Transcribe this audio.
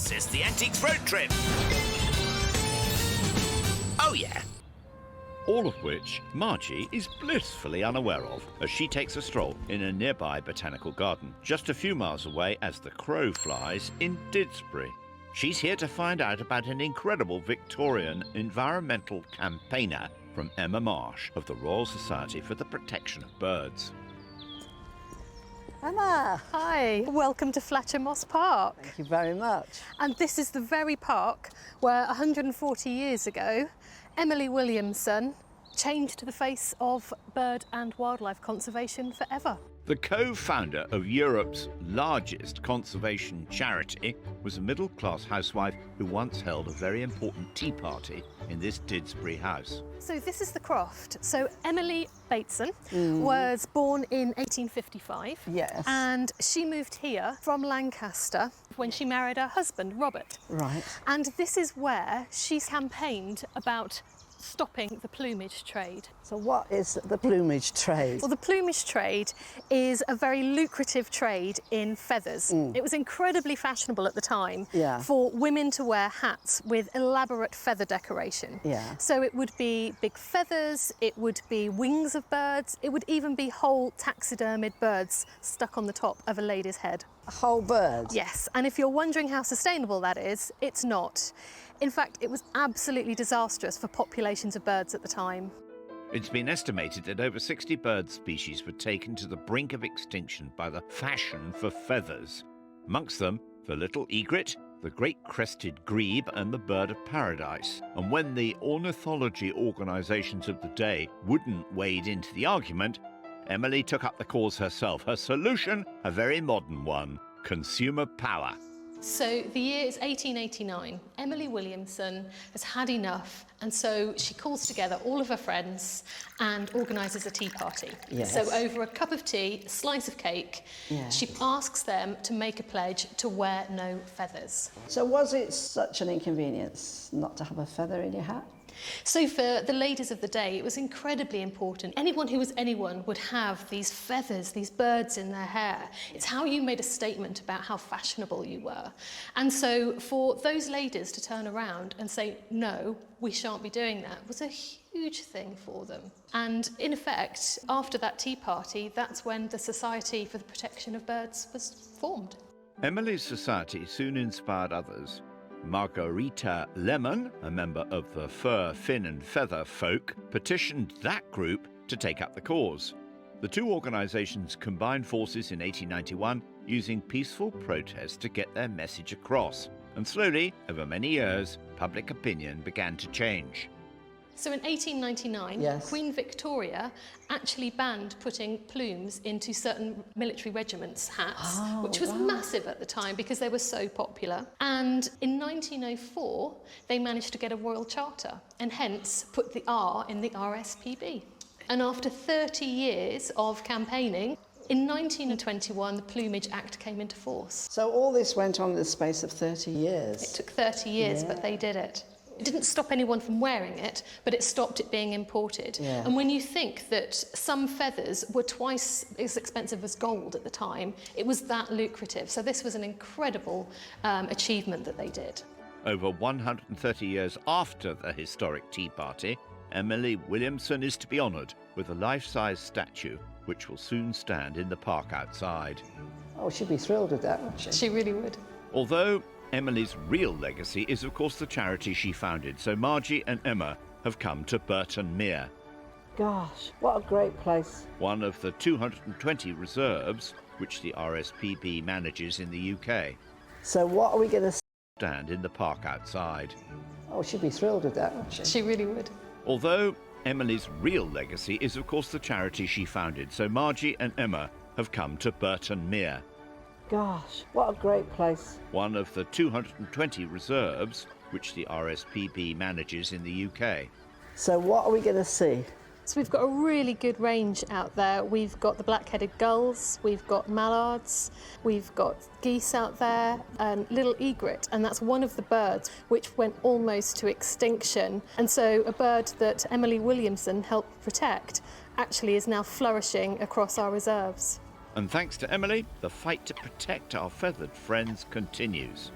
Access the Antiques road trip. Oh, yeah. All of which Margie is blissfully unaware of as she takes a stroll in a nearby botanical garden, just a few miles away as the crow flies in Didsbury. She's here to find out about an incredible Victorian environmental campaigner from Emma Marsh of the Royal Society for the Protection of Birds. Emma! Hi, welcome to Fletcher Moss Park. Thank you very much. And this is the very park where 140 years ago, Emily Williamson changed the face of bird and wildlife conservation forever. The co-founder of Europe's largest conservation charity was a middle-class housewife who once held a very important tea party in this Didsbury house. So this is the Croft. So Emily Bateson was born in 1855. Yes. And she moved here from Lancaster when she married her husband, Robert. Right. And this is where she's campaigned about stopping the plumage trade. So what is the plumage trade? Well, the plumage trade is a very lucrative trade in feathers. It was incredibly fashionable at the time for women to wear hats with elaborate feather decoration. Yeah. So it would be big feathers, it would be wings of birds, it would even be whole taxidermied birds stuck on the top of a lady's head. Whole birds? Yes, and if you're wondering how sustainable that is, it's not. In fact, it was absolutely disastrous for populations of birds at the time. It's been estimated that over 60 bird species were taken to the brink of extinction by the fashion for feathers. Amongst them, the little egret, the great crested grebe and the bird of paradise. And when the ornithology organisations of the day wouldn't wade into the argument, Emily took up the cause herself. Her solution, a very modern one: consumer power. So the year is 1889. Emily Williamson has had enough, and so she calls together all of her friends and organises a tea party. Yes. So over a cup of tea, a slice of cake, she asks them to make a pledge to wear no feathers. So was it such an inconvenience not to have a feather in your hat? So for the ladies of the day, it was incredibly important. Anyone who was anyone would have these feathers, these birds in their hair. It's how you made a statement about how fashionable you were. And so for those ladies to turn around and say, no, we shan't be doing that, was a huge thing for them. And in effect, after that tea party, that's when the Society for the Protection of Birds was formed. Emily's society soon inspired others. Margarita Lemon, a member of the fur, fin and feather folk, petitioned that group to take up the cause. The two organisations combined forces in 1891, using peaceful protest to get their message across. And slowly, over many years, public opinion began to change. So in 1899, Queen Victoria actually banned putting plumes into certain military regiments' hats, which was massive at the time because they were so popular. And in 1904, they managed to get a royal charter and hence put the R in the RSPB. And after 30 years of campaigning, in 1921, the Plumage Act came into force. So all this went on in the space of 30 years? It took 30 years, but they did it. It didn't stop anyone from wearing it, but it stopped it being imported. And when you think that some feathers were twice as expensive as gold at the time, it was that lucrative. So this was an incredible achievement that they did. Over 130 years after the historic tea party, Emily Williamson is to be honoured with a life-size statue which will soon stand in the park outside. Oh, she'd be thrilled with that, wouldn't she? She really would. Although Emily's real legacy is, of course, the charity she founded, so Margie and Emma have come to Burton Mere. Gosh, what a great place. One of the 220 reserves which the RSPB manages in the UK. So what are we going to stand in the park outside? Oh, she'd be thrilled with that, wouldn't she? She really would. Although Emily's real legacy is, of course, the charity she founded, so Margie and Emma have come to Burton Mere. Gosh, what a great place. One of the 220 reserves which the RSPB manages in the UK. So what are we going to see? So we've got a really good range out there. We've got the black-headed gulls, we've got mallards, we've got geese out there, and little egret, and that's one of the birds which went almost to extinction. And so a bird that Emily Williamson helped protect actually is now flourishing across our reserves. And thanks to Emily, the fight to protect our feathered friends continues.